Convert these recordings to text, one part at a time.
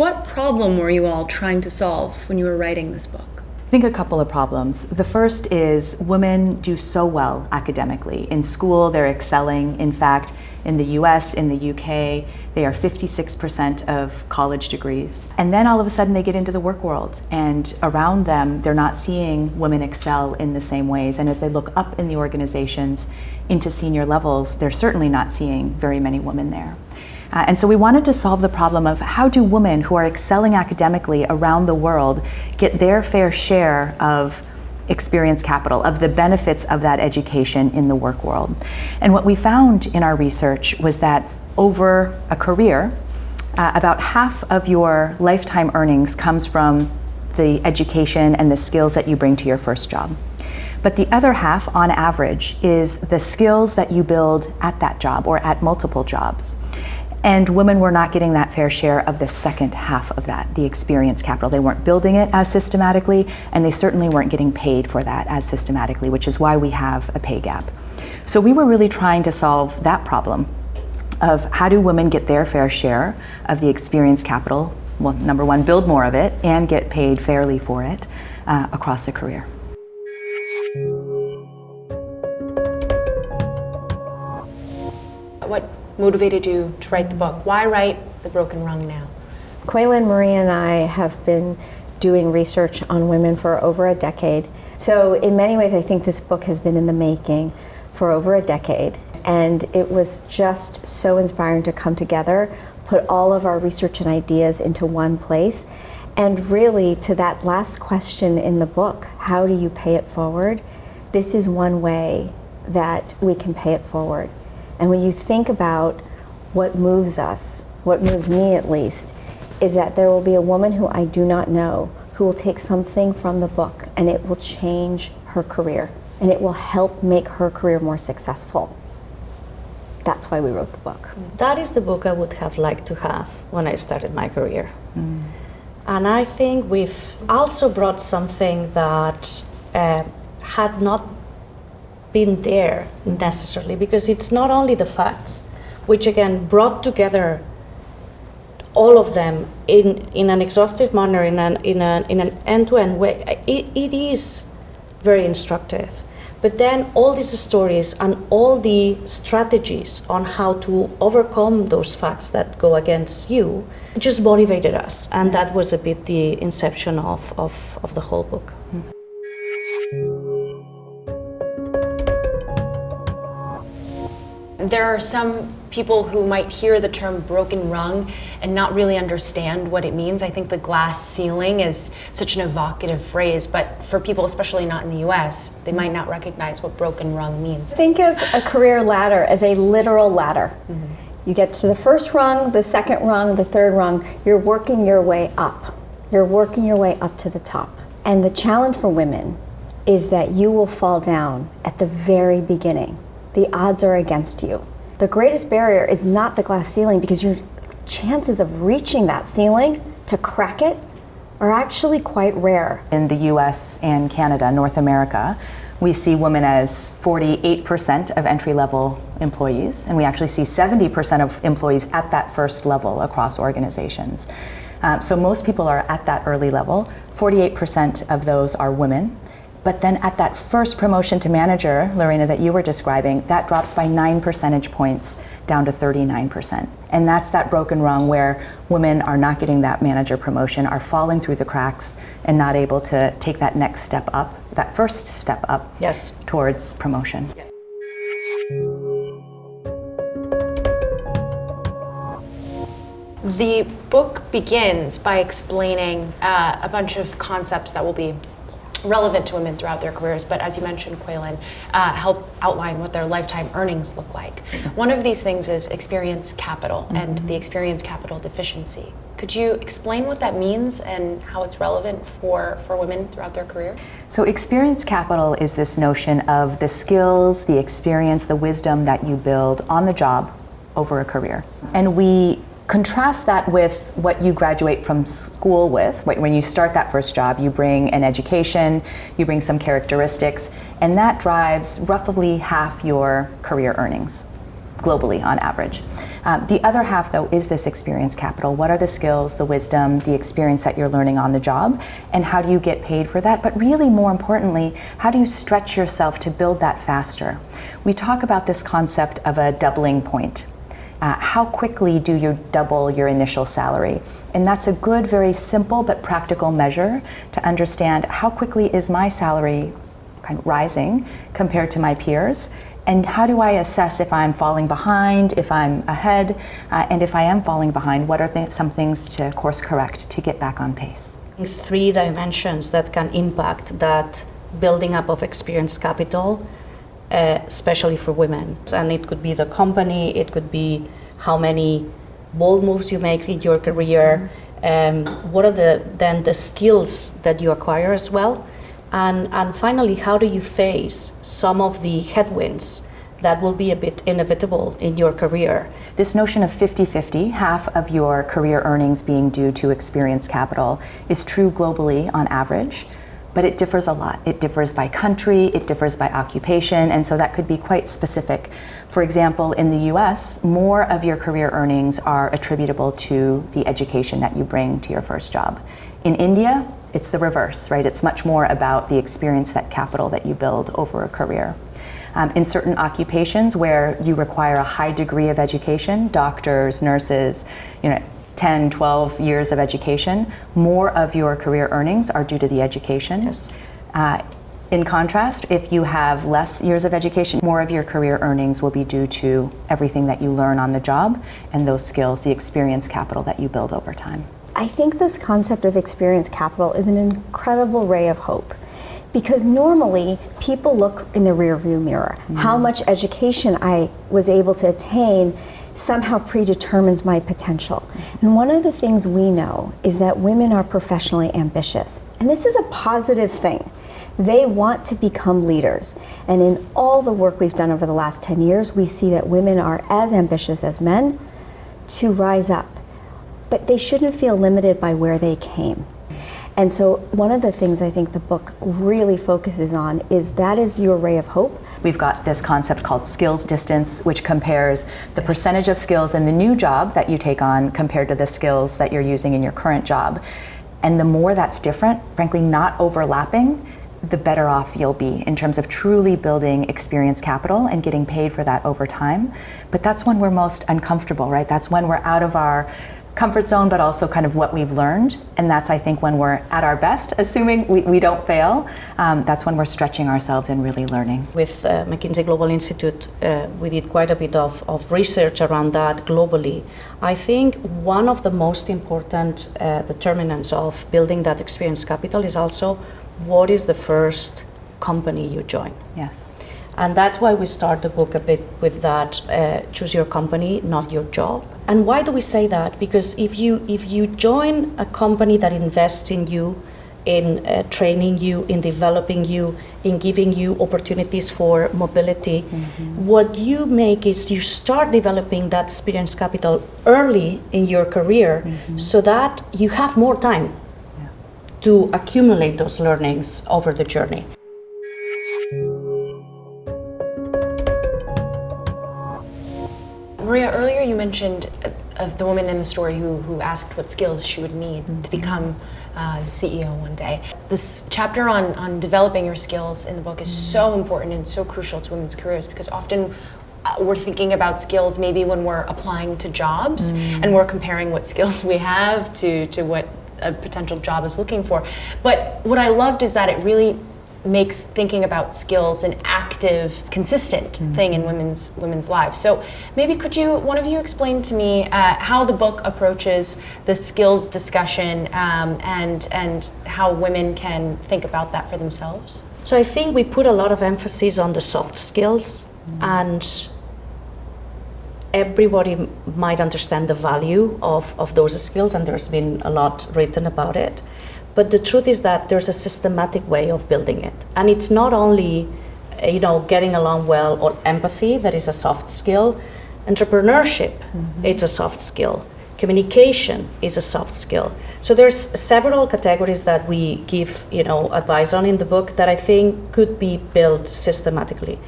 What problem were you all trying to solve when you were writing this book? I think a couple of problems. The first is women do so well academically. In school, they're excelling. In fact, in the US, in the UK, they are 56% of college degrees. And then all of a sudden they get into the work world, and around them, they're not seeing women excel in the same ways. And as they look up in the organizations into senior levels, they're certainly not seeing very many women there. And so we wanted to solve the problem of how do women who are excelling academically around the world get their fair share of experience capital, of the benefits of that education in the work world. And what we found in our research was that over a career, about half of your lifetime earnings comes from the education and the skills that you bring to your first job. But the other half, on average, is the skills that you build at that job or at multiple jobs. And women were not getting that fair share of the second half of that, the experience capital. They weren't building it as systematically, and they certainly weren't getting paid for that as systematically, which is why we have a pay gap. So we were really trying to solve that problem of how do women get their fair share of the experience capital, well, number one, build more of it, and get paid fairly for it across a career. What motivated you to write the book? Why write The Broken Rung now? Kweilin, Maria, and I have been doing research on women for over a decade. So in many ways, I think this book has been in the making for over a decade. And it was just so inspiring to come together, put all of our research and ideas into one place. And really, to that last question in the book, how do you pay it forward? This is one way that we can pay it forward. And when you think about what moves us, what moves me at least, is that there will be a woman who I do not know who will take something from the book and it will change her career and it will help make her career more successful. That's why we wrote the book. That is the book I would have liked to have when I started my career. And I think we've also brought something that had not been there necessarily, because it's not only the facts, which again brought together all of them in an exhaustive manner, in an end-to-end way. It is very instructive. But then all these stories and all the strategies on how to overcome those facts that go against you just motivated us, and that was a bit the inception of the whole book. There are some people who might hear the term broken rung and not really understand what it means. I think the glass ceiling is such an evocative phrase, but for people, especially not in the US, they might not recognize what broken rung means. Think of a career ladder as a literal ladder. You get to the first rung, the second rung, the third rung. You're working your way up. You're working your way up to the top. And the challenge for women is that you will fall down at the very beginning. The odds are against you. The greatest barrier is not the glass ceiling, because your chances of reaching that ceiling to crack it are actually quite rare. In the US and Canada, North America, we see women as 48% of entry-level employees, and we actually see 70% of employees at that first level across organizations. So most people are at that early level. 48% of those are women. But then at that first promotion to manager, Lareina, that you were describing, that drops by 9 percentage points down to 39%. And that's that broken rung where women are not getting that manager promotion, are falling through the cracks and not able to take that next step up, that first step up towards promotion. Yes. The book begins by explaining a bunch of concepts that will be relevant to women throughout their careers, but as you mentioned, Kweilin, help outline what their lifetime earnings look like. One of these things is experience capital and the experience capital deficiency. Could you explain what that means and how it's relevant for women throughout their career? So experience capital is this notion of the skills, the experience, the wisdom that you build on the job over a career. And we contrast that with what you graduate from school with. When you start that first job, you bring an education, you bring some characteristics, and that drives roughly half your career earnings globally on average. The other half, though, is this experience capital. What are the skills, the wisdom, the experience that you're learning on the job, and how do you get paid for that? But really, more importantly, how do you stretch yourself to build that faster? We talk about this concept of a doubling point. How quickly do you double your initial salary? And that's a good, very simple but practical measure to understand how quickly is my salary kind of rising compared to my peers, and how do I assess if I'm falling behind, if I'm ahead, and if I am falling behind, what are some things to course correct to get back on pace? 3 dimensions that can impact that building up of experience capital, especially for women. And it could be the company, it could be how many bold moves you make in your career, what are the skills that you acquire as well, and finally, how do you face some of the headwinds that will be a bit inevitable in your career. This notion of 50-50, half of your career earnings being due to experience capital, is true globally on average, but it differs a lot. It differs by country, it differs by occupation, and so that could be quite specific. For example, in the US, more of your career earnings are attributable to the education that you bring to your first job. In India, it's the reverse, right? It's much more about the experience, that capital that you build over a career. In certain occupations where you require a high degree of education, doctors, nurses, 10, 12 years of education, more of your career earnings are due to the education. Yes. In contrast, if you have less years of education, more of your career earnings will be due to everything that you learn on the job and those skills, the experience capital that you build over time. I think this concept of experience capital is an incredible ray of hope. Because normally people look in the rearview mirror. How much education I was able to attain somehow predetermines my potential. And one of the things we know is that women are professionally ambitious. And this is a positive thing. They want to become leaders. And in all the work we've done over the last 10 years, we see that women are as ambitious as men to rise up. But they shouldn't feel limited by where they came. And so one of the things I think the book really focuses on is that is your ray of hope. We've got this concept called skills distance, which compares the percentage of skills in the new job that you take on compared to the skills that you're using in your current job. And the more that's different, frankly not overlapping, the better off you'll be in terms of truly building experience capital and getting paid for that over time. But that's when we're most uncomfortable, right? That's when we're out of our comfort zone, but also kind of what we've learned. And that's, I think, when we're at our best, assuming we don't fail, that's when we're stretching ourselves and really learning. With McKinsey Global Institute, we did quite a bit of research around that globally. I think one of the most important determinants of building that experience capital is also what is the first company you join. Yes. And that's why we start the book a bit with that, choose your company, not your job. And why do we say that? Because if you join a company that invests in you, in training you, in developing you, in giving you opportunities for mobility, what you make is you start developing that experience capital early in your career so that you have more time to accumulate those learnings over the journey. Maria, earlier you mentioned of the woman in the story who asked what skills she would need to become CEO one day. This chapter on developing your skills in the book is so important and so crucial to women's careers, because often we're thinking about skills maybe when we're applying to jobs and we're comparing what skills we have to what a potential job is looking for. But what I loved is that it really makes thinking about skills an active, consistent thing in women's lives. So maybe could one of you explain to me how the book approaches the skills discussion and how women can think about that for themselves? So I think we put a lot of emphasis on the soft skills, and everybody might understand the value of those skills, and there's been a lot written about it. But the truth is that there's a systematic way of building it. And it's not only, getting along well or empathy that is a soft skill. Entrepreneurship, it's a soft skill. Communication is a soft skill. So there's several categories that we give, advice on in the book that I think could be built systematically.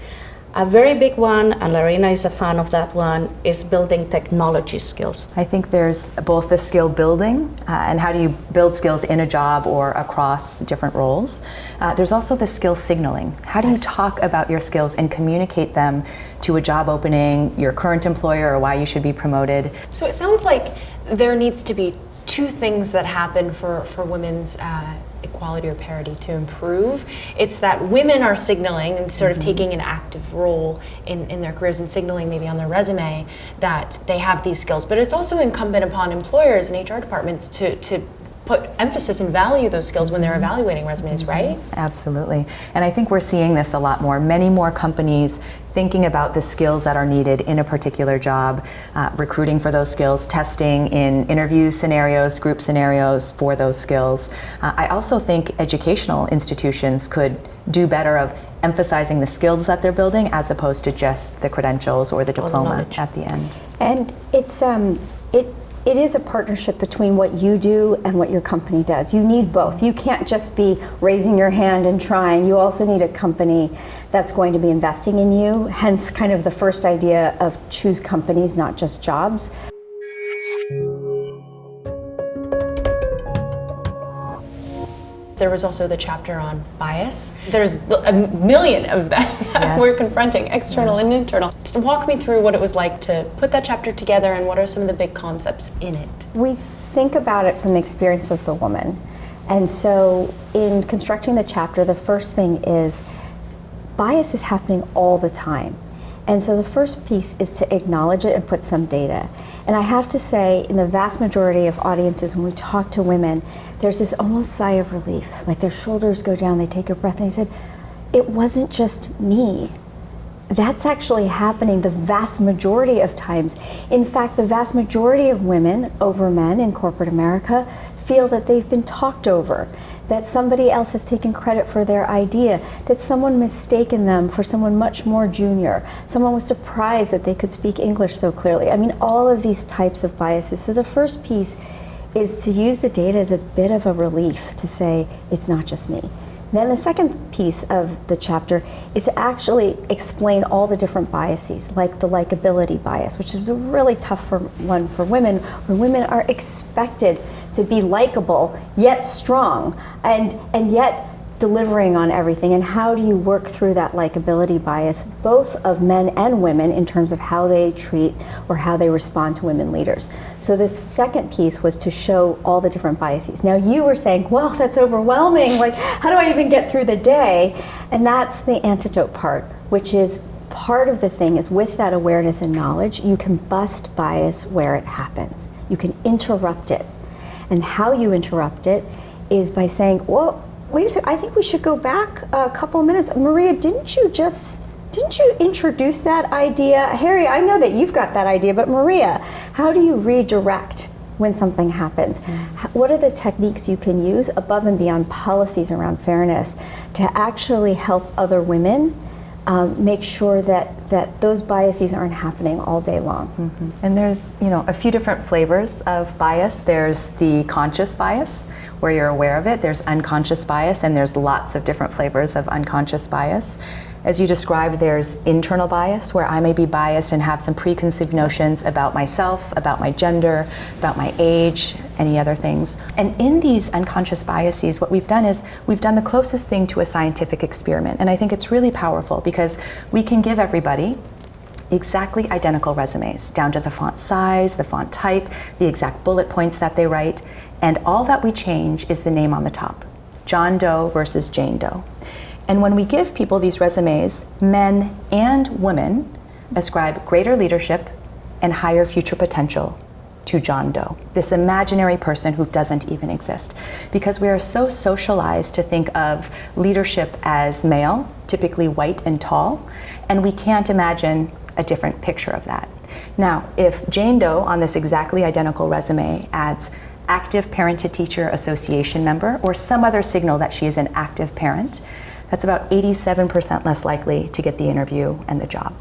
A very big one, and Lareina is a fan of that one, is building technology skills. I think there's both the skill building and how do you build skills in a job or across different roles. There's also the skill signaling. How do you talk about your skills and communicate them to a job opening, your current employer, or why you should be promoted? So it sounds like there needs to be two things that happen for women's equality or parity to improve. It's that women are signaling and sort of taking an active role in their careers and signaling maybe on their resume that they have these skills. But it's also incumbent upon employers and HR departments to put emphasis and value those skills when they're evaluating resumes, right? Absolutely. And I think we're seeing this a lot more. Many more companies thinking about the skills that are needed in a particular job, recruiting for those skills, testing in interview scenarios, group scenarios for those skills. I also think educational institutions could do better of emphasizing the skills that they're building as opposed to just the credentials or the diploma at the end. And it is a partnership between what you do and what your company does. You need both. You can't just be raising your hand and trying. You also need a company that's going to be investing in you, hence kind of the first idea of choose companies, not just jobs. There was also the chapter on bias. There's a million of them that we're confronting, external and internal. Just walk me through what it was like to put that chapter together and what are some of the big concepts in it? We think about it from the experience of the woman. And so in constructing the chapter, the first thing is bias is happening all the time. And so the first piece is to acknowledge it and put some data. And I have to say, in the vast majority of audiences, when we talk to women, there's this almost sigh of relief, like their shoulders go down, they take a breath, and they said, it wasn't just me. That's actually happening the vast majority of times. In fact, the vast majority of women over men in corporate America feel that they've been talked over, that somebody else has taken credit for their idea, that someone mistaken them for someone much more junior, someone was surprised that they could speak English so clearly. I mean, all of these types of biases. So the first piece is to use the data as a bit of a relief to say, it's not just me. Then the second piece of the chapter is to actually explain all the different biases, like the likability bias, which is a really tough one for women, where women are expected to be likable, yet strong, and yet delivering on everything. And how do you work through that likability bias, both of men and women, in terms of how they treat or how they respond to women leaders? So the second piece was to show all the different biases. Now you were saying, well, that's overwhelming, like how do I even get through the day? And that's the antidote part, which is part of the thing is with that awareness and knowledge, you can bust bias where it happens. You can interrupt it. And how you interrupt it is by saying, well, wait a second, I think we should go back a couple of minutes. Maria, didn't you introduce that idea? Harry, I know that you've got that idea, but Maria, how do you redirect when something happens? What are the techniques you can use above and beyond policies around fairness to actually help other women make sure that those biases aren't happening all day long? And there's, a few different flavors of bias. There's the conscious bias, where you're aware of it. There's unconscious bias, and there's lots of different flavors of unconscious bias. As you described, there's internal bias, where I may be biased and have some preconceived notions about myself, about my gender, about my age, any other things. And in these unconscious biases, what we've done is we've done the closest thing to a scientific experiment. And I think it's really powerful because we can give everybody exactly identical resumes, down to the font size, the font type, the exact bullet points that they write, and all that we change is the name on the top, John Doe versus Jane Doe. And when we give people these resumes, men and women ascribe greater leadership and higher future potential to John Doe, this imaginary person who doesn't even exist. Because we are so socialized to think of leadership as male, typically white and tall, and we can't imagine a different picture of that. Now, if Jane Doe on this exactly identical resume adds active parent-to-teacher association member or some other signal that she is an active parent, that's about 87% less likely to get the interview and the job.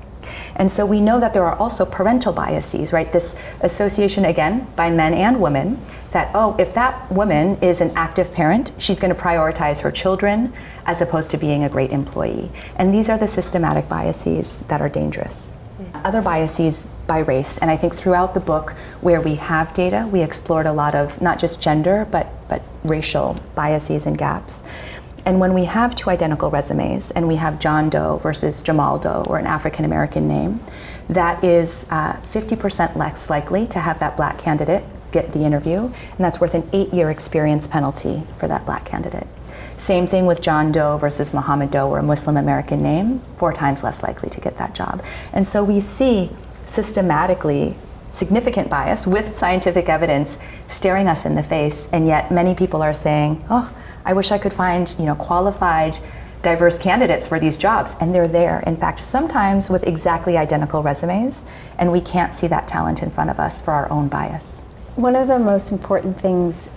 And so we know that there are also parental biases, right? This association, again, by men and women, that, oh, if that woman is an active parent, she's going to prioritize her children as opposed to being a great employee. And these are the systematic biases that are dangerous. Other biases by race, and I think throughout the book where we have data, we explored a lot of not just gender, but racial biases and gaps. And when we have two identical resumes, and we have John Doe versus Jamal Doe, or an African American name, that is 50% less likely to have that black candidate get the interview, and that's worth an 8-year experience penalty for that black candidate. Same thing with John Doe versus Muhammad Doe, or a Muslim American name, 4 times less likely to get that job. And so we see systematically significant bias with scientific evidence staring us in the face, and yet many people are saying, oh, I wish I could find, qualified, diverse candidates for these jobs, and they're there. In fact, sometimes with exactly identical resumes, and we can't see that talent in front of us for our own bias. One of the most important things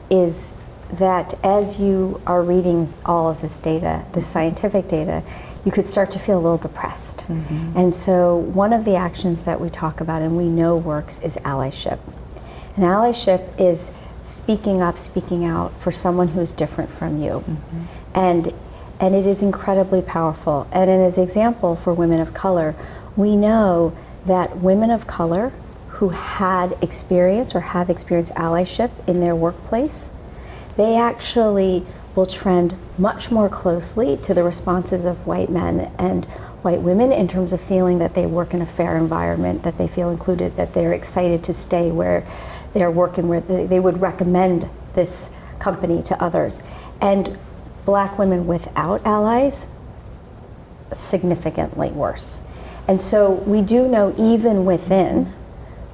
is that as you are reading all of this data, the scientific data, you could start to feel a little depressed. Mm-hmm. And so one of the actions that we talk about and we know works is allyship. And allyship is speaking up, speaking out for someone who's different from you. Mm-hmm. And it is incredibly powerful. And as an example for women of color, we know that women of color who had experience or have experienced allyship in their workplace, they actually will trend much more closely to the responses of white men and white women in terms of feeling that they work in a fair environment, that they feel included, that they're excited to stay where they're working, where they would recommend this company to others. And black women without allies, significantly worse. And so we do know even within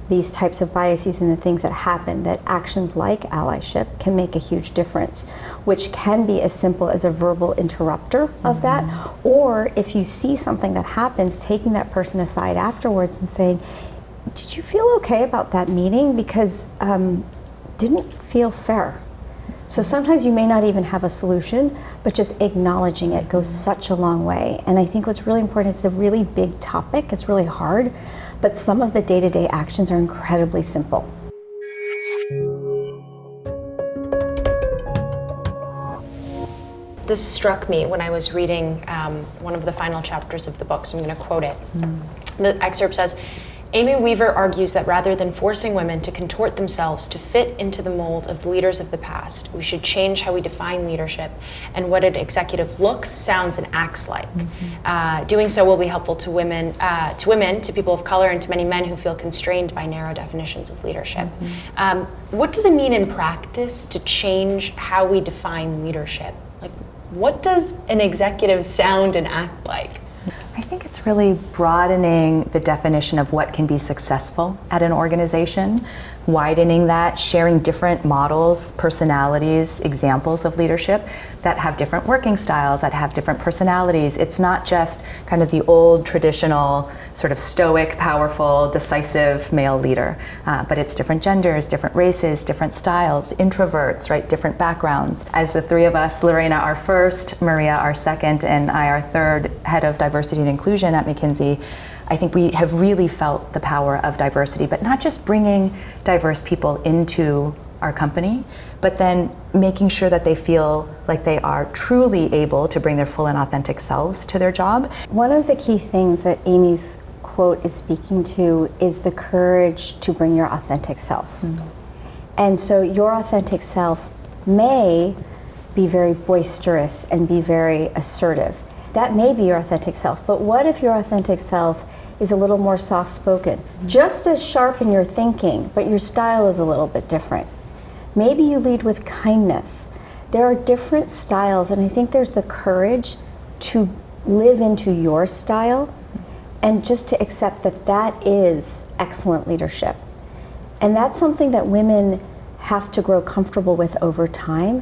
these types of biases and the things that happen, that actions like allyship can make a huge difference, which can be as simple as a verbal interrupter of that, or if you see something that happens, taking that person aside afterwards and saying, did you feel okay about that meeting? Because didn't feel fair. So sometimes you may not even have a solution, but just acknowledging it goes such a long way. And I think what's really important, it's a really big topic, it's really hard, but some of the day-to-day actions are incredibly simple. This struck me when I was reading one of the final chapters of the book, so I'm going to quote it. The excerpt says, Amy Weaver argues that rather than forcing women to contort themselves to fit into the mold of the leaders of the past, we should change how we define leadership and what an executive looks, sounds, and acts like. Doing so will be helpful to women, to people of color, and to many men who feel constrained by narrow definitions of leadership. What does it mean in practice to change how we define leadership? Like, what does an executive sound and act like? I think it's really broadening the definition of what can be successful at an organization, widening that, sharing different models, personalities, examples of leadership that have different working styles, that have different personalities. It's not just kind of the old traditional sort of stoic, powerful, decisive male leader, but it's different genders, different races, different styles, introverts, right, different backgrounds. As the three of us, Lareina our first, Maria our second, and I our third head of diversity and inclusion at McKinsey, I think we have really felt the power of diversity, but not just bringing diverse people into our company, but then making sure that they feel like they are truly able to bring their full and authentic selves to their job. One of the key things that Amy's quote is speaking to is the courage to bring your authentic self. And so your authentic self may be very boisterous and be very assertive. That may be your authentic self, but what if your authentic self is a little more soft-spoken? Just as sharp in your thinking, but your style is a little bit different. Maybe you lead with kindness. There are different styles, and I think there's the courage to live into your style and just to accept that that is excellent leadership. And that's something that women have to grow comfortable with over time.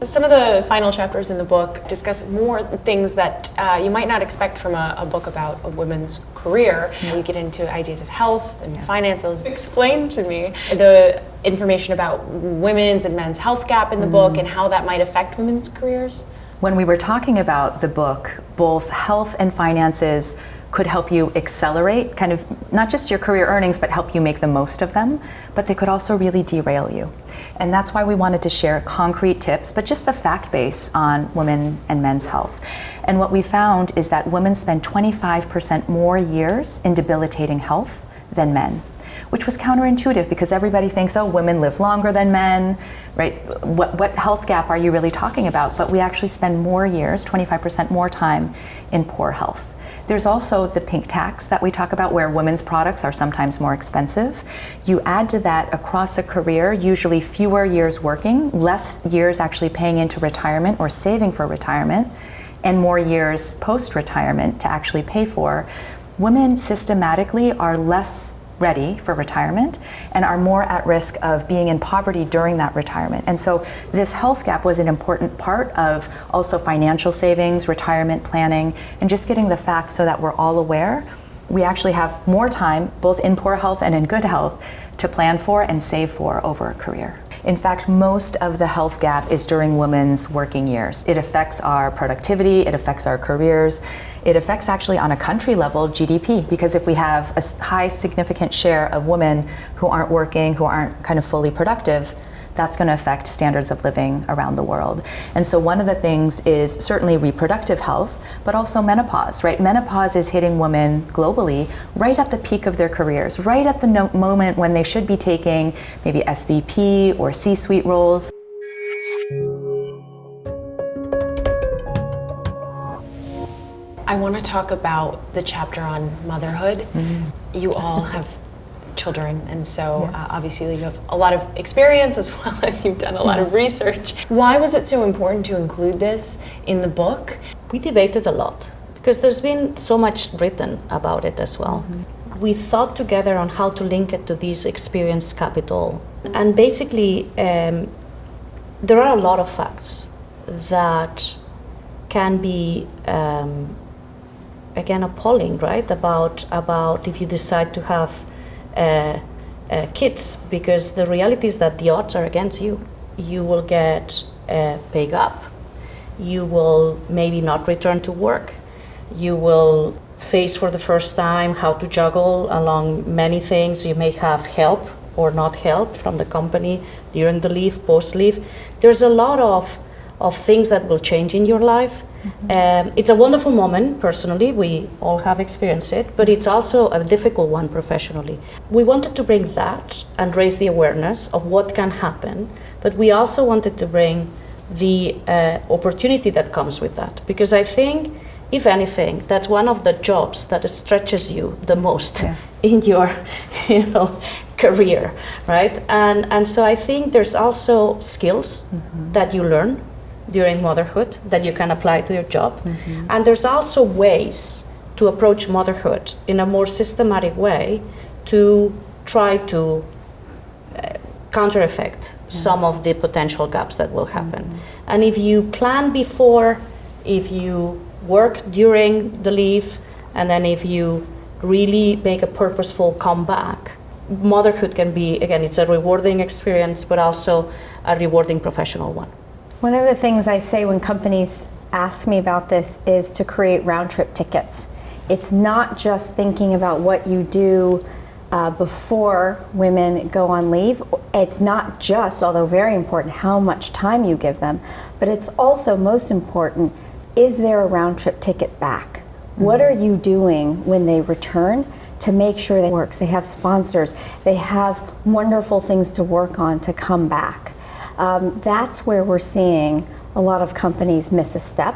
Some of the final chapters in the book discuss more things that you might not expect from a book about a woman's career. You get into ideas of health and finances. Explain to me the information about women's and men's health gap in the book and how that might affect women's careers. When we were talking about the book, both health and finances could help you accelerate kind of not just your career earnings, but help you make the most of them, but they could also really derail you. And that's why we wanted to share concrete tips, but just the fact base on women and men's health. And what we found is that women spend 25% more years in debilitating health than men, which was counterintuitive because everybody thinks, oh, women live longer than men, right? What health gap are you really talking about? But we actually spend more years, 25% more time in poor health. There's also the pink tax that we talk about where women's products are sometimes more expensive. You add to that across a career, usually fewer years working, less years actually paying into retirement or saving for retirement, and more years post-retirement to actually pay for. Women systematically are less ready for retirement and are more at risk of being in poverty during that retirement. And so this health gap was an important part of also financial savings, retirement planning, and just getting the facts so that we're all aware. We actually have more time, both in poor health and in good health, to plan for and save for over a career. In fact, most of the health gap is during women's working years. It affects our productivity, it affects our careers, it affects actually on a country level GDP, because if we have a high significant share of women who aren't working, who aren't kind of fully productive, that's going to affect standards of living around the world. And so one of the things is certainly reproductive health, but also menopause, right? Menopause is hitting women globally right at the peak of their careers, right at the moment when they should be taking maybe SVP or C-suite roles. I want to talk about the chapter on motherhood. You all have children, and so obviously you have a lot of experience as well as you've done a lot of research. Why was it so important to include this in the book? We debated a lot because there's been so much written about it as well. We thought together on how to link it to this experience capital. And basically, there are a lot of facts that can be, again, appalling, right? About if you decide to have kids, because the reality is that the odds are against you. You will get a pay gap. You will maybe not return to work. You will face for the first time how to juggle along many things. You may have help or not help from the company during the leave, post-leave. There's a lot of things that will change in your life. It's a wonderful moment personally, we all have experienced it, but it's also a difficult one professionally. We wanted to bring that and raise the awareness of what can happen, but we also wanted to bring the opportunity that comes with that, because I think, if anything, that's one of the jobs that stretches you the most in your career, right? And so I think there's also skills that you learn during motherhood that you can apply to your job. And there's also ways to approach motherhood in a more systematic way to try to counter-effect some of the potential gaps that will happen. And if you plan before, if you work during the leave, and then if you really make a purposeful comeback, motherhood can be, again, it's a rewarding experience, but also a rewarding professional one. One of the things I say when companies ask me about this is to create round-trip tickets. It's not just thinking about what you do before women go on leave. It's not just, although very important, how much time you give them, but it's also most important, is there a round-trip ticket back? What are you doing when they return to make sure that it works? They have sponsors, they have wonderful things to work on to come back. That's where we're seeing a lot of companies miss a step.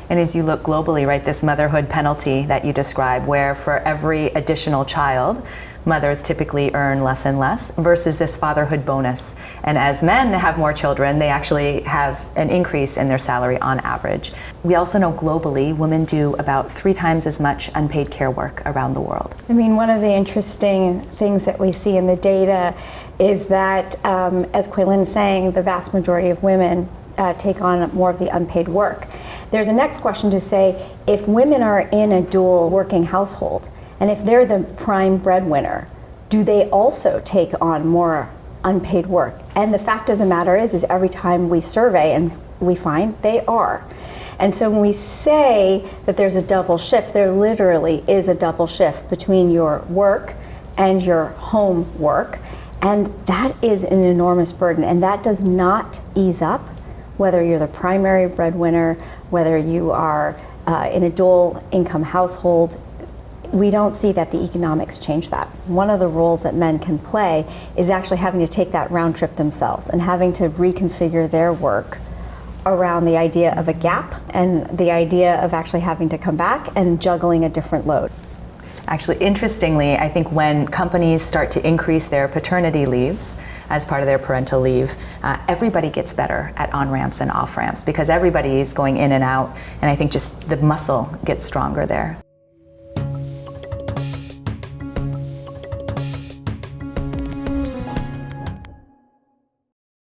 And as you look globally, right, this motherhood penalty that you describe, where for every additional child, mothers typically earn less and less, versus this fatherhood bonus. And as men have more children, they actually have an increase in their salary on average. We also know globally, women do about 3 times as much unpaid care work around the world. I mean, one of the interesting things that we see in the data is that, as Kweilin is saying, the vast majority of women take on more of the unpaid work. There's a next question to say, if women are in a dual working household, and if they're the prime breadwinner, do they also take on more unpaid work? And the fact of the matter is every time we survey, and we find they are. And so when we say that there's a double shift, there literally is a double shift between your work and your home work. And that is an enormous burden, and that does not ease up, whether you're the primary breadwinner, whether you are in a dual income household. We don't see that the economics change that. One of the roles that men can play is actually having to take that round trip themselves and having to reconfigure their work around the idea of a gap and the idea of actually having to come back and juggling a different load. Actually, interestingly, I think when companies start to increase their paternity leaves as part of their parental leave, everybody gets better at on-ramps and off-ramps because everybody is going in and out, and I think just the muscle gets stronger there.